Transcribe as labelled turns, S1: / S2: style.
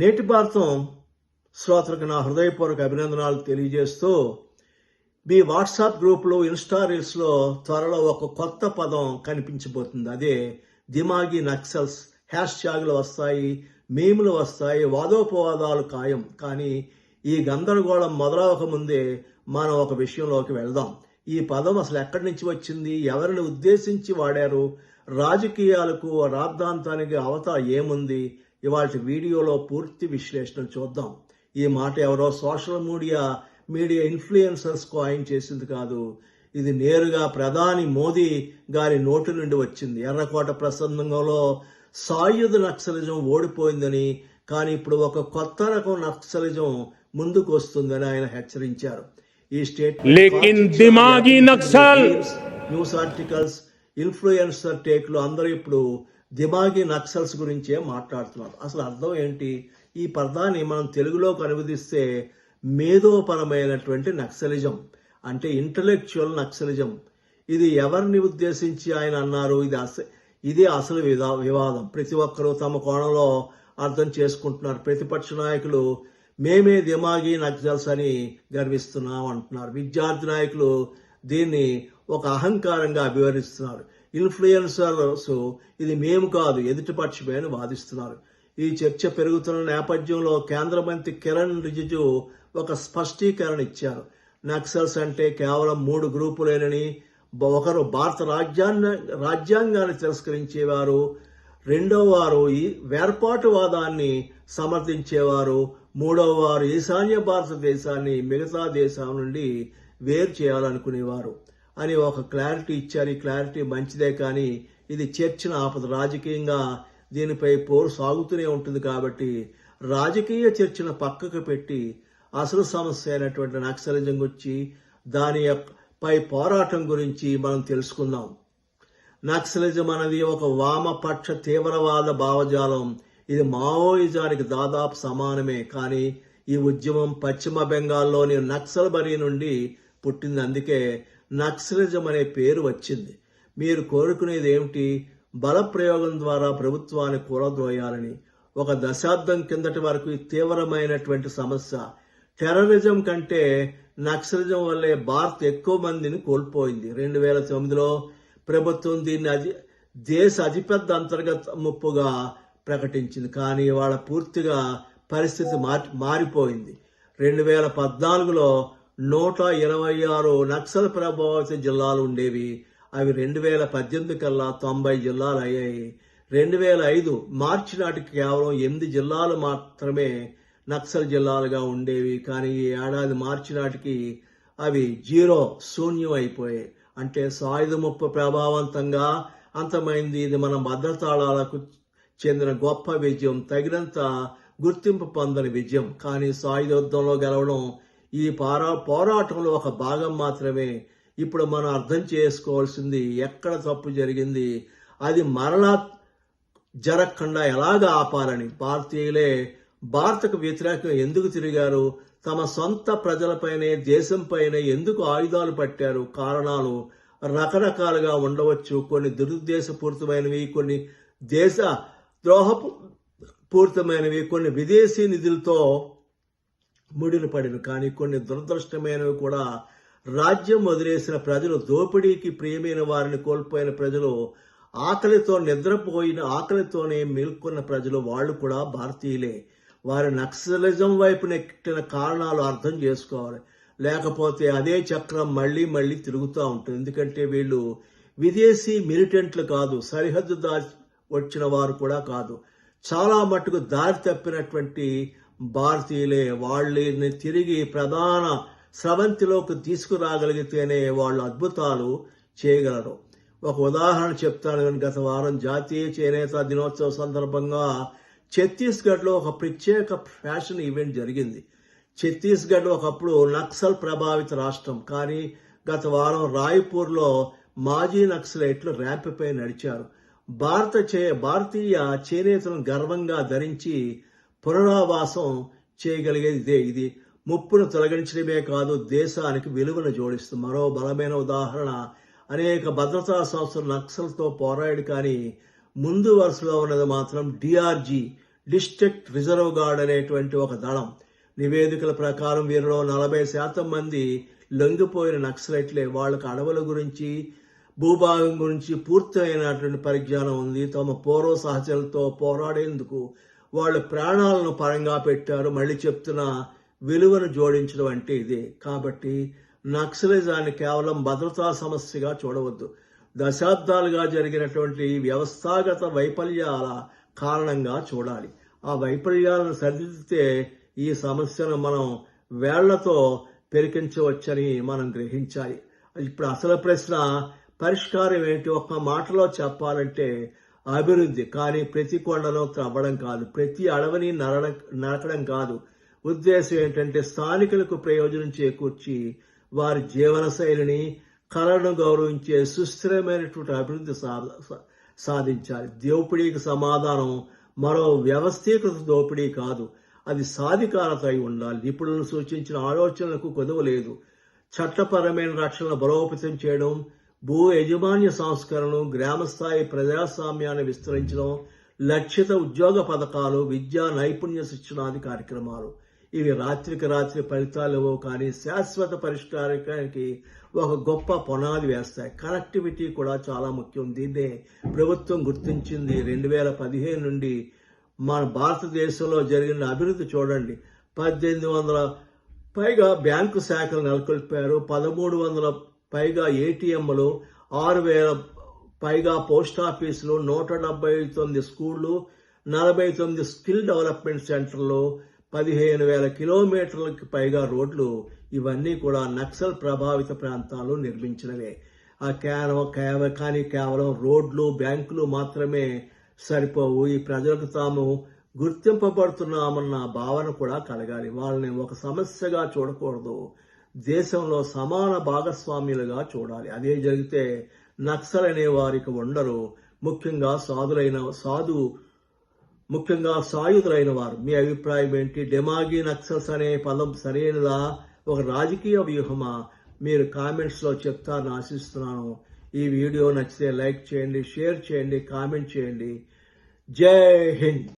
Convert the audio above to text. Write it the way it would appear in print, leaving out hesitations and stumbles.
S1: నేటి భారతం శ్రోతలకు నా హృదయపూర్వక అభినందనాలు తెలియజేస్తూ మీ వాట్సాప్ గ్రూపులో ఇన్స్టా రీల్స్లో త్వరలో ఒక కొత్త పదం కనిపించబోతుంది. అదే దిమాగి నక్సల్స్. హ్యాష్ ట్యాగులు వస్తాయి, మీములు వస్తాయి, వాదోపవాదాలు ఖాయం. కానీ ఈ గందరగోళం మొదలవక ముందే మనం ఒక విషయంలోకి వెళ్దాం. ఈ పదం అసలు ఎక్కడి నుంచి వచ్చింది, ఎవరిని ఉద్దేశించి వాడారు, రాజకీయాలకు రాద్ధాంతానికి అవతల ఏముంది, ఇవాళ వీడియోలో పూర్తి విశ్లేషణ చూద్దాం. ఈ మాట ఎవరో సోషల్ మీడియా ఇన్ఫ్లుయెన్సర్స్ కాయిన్ చేసింది కాదు. ఇది నేరుగా ప్రధాని మోదీ గారి నోటి నుండి వచ్చింది. ఎర్రకోట ప్రసంగంలో సాయుధ నక్సలిజం ఓడిపోయిందని, కానీ ఇప్పుడు ఒక కొత్త రకం నక్సలిజం ముందుకు వస్తుందని ఆయన హెచ్చరించారు. ఈ స్టేట్మెంట్ న్యూస్ ఆర్టికల్స్, ఇన్ఫ్లుయెన్సర్ టేక్లు అందరూ ఇప్పుడు దిమాగి నక్సల్స్ గురించే మాట్లాడుతున్నారు. అసలు అర్థం ఏంటి? ఈ పదాన్ని మనం తెలుగులోకి అనువదిస్తే మేధోపరమైనటువంటి నక్సలిజం, అంటే ఇంటలెక్చువల్ నక్సలిజం. ఇది ఎవరిని ఉద్దేశించి ఆయన అన్నారు? ఇది అసలు వివాదం. ప్రతి ఒక్కరూ తమ కోణంలో అర్థం చేసుకుంటున్నారు. ప్రతిపక్ష నాయకులు మేమే దిమాగి నక్సల్స్ అని గర్విస్తున్నాం అంటున్నారు. విద్యార్థి నాయకులు దీన్ని ఒక అహంకారంగా అభివర్ణిస్తున్నారు. ఇన్ఫ్లుయెన్సర్స్ ఇది మేము కాదు, ఎదుటిపక్షమే అని వాదిస్తున్నారు. ఈ చర్చ పెరుగుతున్న నేపథ్యంలో కేంద్ర మంత్రి కిరణ్ రిజిజు ఒక స్పష్టీకరణ ఇచ్చారు. నక్సల్స్ అంటే కేవలం 3 గ్రూపులేనని. ఒకరు భారత రాజ్యాంగాన్ని తిరస్కరించేవారు, రెండవ వారు ఈ వేర్పాటువాదాన్ని సమర్థించేవారు, మూడవ వారు ఈశాన్య భారతదేశాన్ని మిగతా దేశాల నుండి వేరు చేయాలనుకునేవారు అని ఒక క్లారిటీ ఇచ్చారు. ఈ క్లారిటీ మంచిదే, కానీ ఇది చర్చను ఆపదు. రాజకీయంగా దీనిపై పోరు సాగుతూనే ఉంటుంది. కాబట్టి రాజకీయ చర్చను పక్కకు పెట్టి అసలు సమస్య అయినటువంటి నక్సలిజం గురించి, దానిపై పోరాటం గురించి మనం తెలుసుకుందాం. నక్సలిజం అనేది ఒక వామపక్ష తీవ్రవాద భావజాలం. ఇది మావోయిజానికి దాదాపు సమానమే. కానీ ఈ ఉద్యమం పశ్చిమ బెంగాల్లోని నక్సల్బరీ నుండి పుట్టింది. అందుకే నక్సలిజం అనే పేరు వచ్చింది. మీరు కోరుకునేది ఏమిటి? బలప్రయోగం ద్వారా ప్రభుత్వాన్ని కూలద్రోయాలని. ఒక దశాబ్దం కిందటి వరకు ఈ తీవ్రమైనటువంటి సమస్య. టెర్రరిజం కంటే నక్సలిజం వల్లే భారత్ ఎక్కువ మందిని కోల్పోయింది. 2009లో ప్రభుత్వం దీన్ని దేశ అతిపెద్ద అంతర్గత ముప్పుగా ప్రకటించింది. కానీ ఇవాళ పూర్తిగా పరిస్థితి మారిపోయింది. 2014లో 126 నక్సల్ ప్రభావిత జిల్లాలు ఉండేవి. అవి 2018 కల్లా 90 జిల్లాలు అయ్యాయి. 2005 మార్చి నాటికి కేవలం 8 జిల్లాలు మాత్రమే నక్సల్ జిల్లాలుగా ఉండేవి. కానీ ఈ ఏడాది మార్చి నాటికి అవి శూన్యం అయిపోయాయి. అంటే సాయుధ ముప్పు ప్రభావవంతంగా అంతమైంది. ఇది మన భద్రతాళాలకు చెందిన గొప్ప విజయం, తగినంత గుర్తింపు పొందని విజయం. కానీ సాయుధ యుద్ధంలో గెలవడం ఈ పోరాటంలో ఒక భాగం మాత్రమే. ఇప్పుడు మనం అర్థం చేసుకోవాల్సింది ఎక్కడ తప్పు జరిగింది, అది మరలా జరగకుండా ఎలాగ ఆపాలని. భారతీయులే భారతకు వ్యతిరేకంగా ఎందుకు తిరిగారు? తమ సొంత ప్రజలపైనే, దేశంపైనే ఎందుకు ఆయుధాలు పట్టారు? కారణాలు రకరకాలుగా ఉండవచ్చు. కొన్ని దురుద్దేశపూరితమైనవి, కొన్ని దేశ ద్రోహపూరితమైనవి, కొన్ని విదేశీ నిధులతో ముడిని పడిన, కానీ కొన్ని దురదృష్టమైనవి కూడా. రాజ్యం వదిలేసిన ప్రజలు, దోపిడీకి ప్రియమైన వారిని కోల్పోయిన ప్రజలు, ఆకలితోనే మేల్కొన్న ప్రజలు, వాళ్ళు కూడా భారతీయులే. వారి నక్సలిజం వైపు నెట్టిన కారణాలు అర్థం చేసుకోవాలి. లేకపోతే అదే చక్రం మళ్ళీ మళ్ళీ తిరుగుతూ ఉంటుంది. ఎందుకంటే వీళ్ళు విదేశీ మిలిటెంట్లు కాదు, సరిహద్దు దాటి వచ్చిన వారు కూడా కాదు. చాలా మటుకు దారి తప్పినటువంటి భారతీయులే. వాళ్ళని తిరిగి ప్రధాన స్రవంతిలోకి తీసుకురాగలిగితేనే వాళ్ళు అద్భుతాలు చేయగలరు. ఒక ఉదాహరణ చెప్తాను. గత వారం జాతీయ చేనేత దినోత్సవ సందర్భంగా ఛత్తీస్గఢ్లో ఒక ప్రత్యేక ఫ్యాషన్ ఈవెంట్ జరిగింది. ఛత్తీస్గఢ్ ఒకప్పుడు నక్సల్ ప్రభావిత రాష్ట్రం. కానీ గత వారం రాయ్పూర్లో మాజీ నక్సలైట్లు ర్యాంపుపై నడిచారు. భారతీయ చేనేతలను గర్వంగా ధరించి పునరావాసం చేయగలిగేది ఇది. ముప్పును తొలగించడమే కాదు, దేశానికి విలువను జోడిస్తుంది. మరో బలమైన ఉదాహరణ, అనేక భద్రతా సంస్థలు నక్సల్తో పోరాడు, కానీ ముందు వరుసలో ఉన్నది మాత్రం డిస్ట్రిక్ట్ రిజర్వ్ గార్డ్ అనేటువంటి ఒక దళం. నివేదికల ప్రకారం వీరిలో 40% మంది లొంగిపోయిన నక్సలైట్లే. వాళ్ళకు అడవుల గురించి, భూభాగం గురించి పూర్తయినటువంటి పరిజ్ఞానం ఉంది. తమ పూర్వ సహచరులతో పోరాడేందుకు వాళ్ళు ప్రాణాలను పరంగా పెట్టారు. మళ్ళీ చెప్తున్న విలువను జోడించడం అంటే ఇదే. కాబట్టి నక్సలిజాన్ని కేవలం భద్రతా సమస్యగా చూడవద్దు. దశాబ్దాలుగా జరిగినటువంటి వ్యవస్థాగత వైఫల్యాల కారణంగా చూడాలి. ఆ వైఫల్యాలను సరిదిద్దితే ఈ సమస్యను మనం వేళ్లతో పెరికించవచ్చని మనం గ్రహించాలి. ఇప్పుడు అసలు ప్రశ్న పరిష్కారం ఏంటి? ఒక్క మాటలో చెప్పాలంటే అభివృద్ధి. కానీ ప్రతి కొండను త్రవ్వడం కాదు, ప్రతి అడవిని నరకడం కాదు. ఉద్దేశం ఏంటంటే స్థానికులకు ప్రయోజనం చేకూర్చి వారి జీవన శైలిని, కళను గౌరవించే సుస్థిరమైనటువంటి అభివృద్ధి సాధించాలి. దోపిడీకి సమాధానం మరో వ్యవస్థీకృత దోపిడీ కాదు, అది సాధికారత అయి ఉండాలి. నిపుణులు సూచించిన ఆలోచనలకు కొదువు లేదు. చట్టపరమైన రక్షణను బలోపేతం చేయడం, భూ యజమాన్య సంస్కరణలు, గ్రామస్థాయి ప్రజాస్వామ్యాన్ని విస్తరించడం, లక్షిత ఉద్యోగ పథకాలు, విద్యా నైపుణ్య శిక్షణాది కార్యక్రమాలు. ఇవి రాత్రికి రాత్రి ఫలితాలు ఇవ్వవు, కానీ శాశ్వత పరిష్కారానికి ఒక గొప్ప పునాది వేస్తాయి. కనెక్టివిటీ కూడా చాలా ముఖ్యం. దీన్నే ప్రభుత్వం గుర్తించింది. 2015 నుండి మన భారతదేశంలో జరిగిన అభివృద్ధి చూడండి. 1800 పైగా బ్యాంకు శాఖలు నెలకొల్పారు, 1300 పైగా ఏటీఎంలు, 6000 పైగా పోస్టాఫీసులు, 179 స్కూళ్లు, 49 స్కిల్ డెవలప్మెంట్ సెంటర్లు, 15,000 కిలోమీటర్లకు పైగా రోడ్లు. ఇవన్నీ కూడా నక్సల్ ప్రభావిత ప్రాంతాల్లో నిర్మించినవే. కానీ కేవలం రోడ్లు, బ్యాంకులు మాత్రమే సరిపోవు. ఈ ప్రజలకు తాము గుర్తింపబడుతున్నామన్న భావన కూడా కలగాలి. వాళ్ళని ఒక సమస్యగా చూడకూడదు, దేశంలో సమాన భాగస్వామ్యులుగా చూడాలి. అదే జరిగితే నక్సల్ అనే వారికి ఉండరు. ముఖ్యంగా సాయుధులైన వారు. మీ అభిప్రాయం ఏంటి? డెమాగి నక్సల్స్ అనే పదం సరైనదా, ఒక రాజకీయ వ్యూహమా? మీరు కామెంట్స్లో చెప్తారని ఆశిస్తున్నాను. ఈ వీడియో నచ్చితే లైక్ చేయండి, షేర్ చేయండి, కామెంట్ చేయండి. జై హింద్.